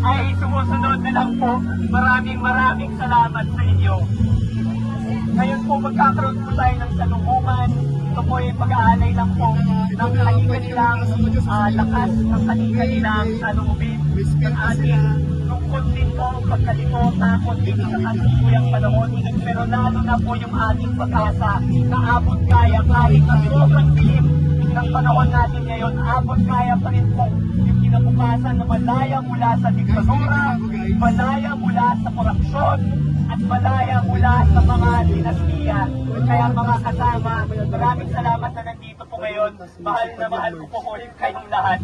ay sumusunod na lang po. Maraming salamat sa inyo. Ngayon po magkakaroon po tayo ng salubungan. Ito po yung pag-aalay lang po ng kanilang lakas, ng kanilang salubin, ng ating lungkot din po, pagkalito, takot din sa kasuyang panahon. Pero lalo na po yung ating pag-asa na abot kaya kahit na sobrang dilim ng panahon natin ngayon, abot kaya pa rin po yung kinabukasan na malaya mula sa diktadura, malaya mula sa korupsyon, at malaya mula sa mga dinastiya. Kaya mga kasama, maraming salamat na nandito po ngayon. Mahal na mahal ko po kayong lahat.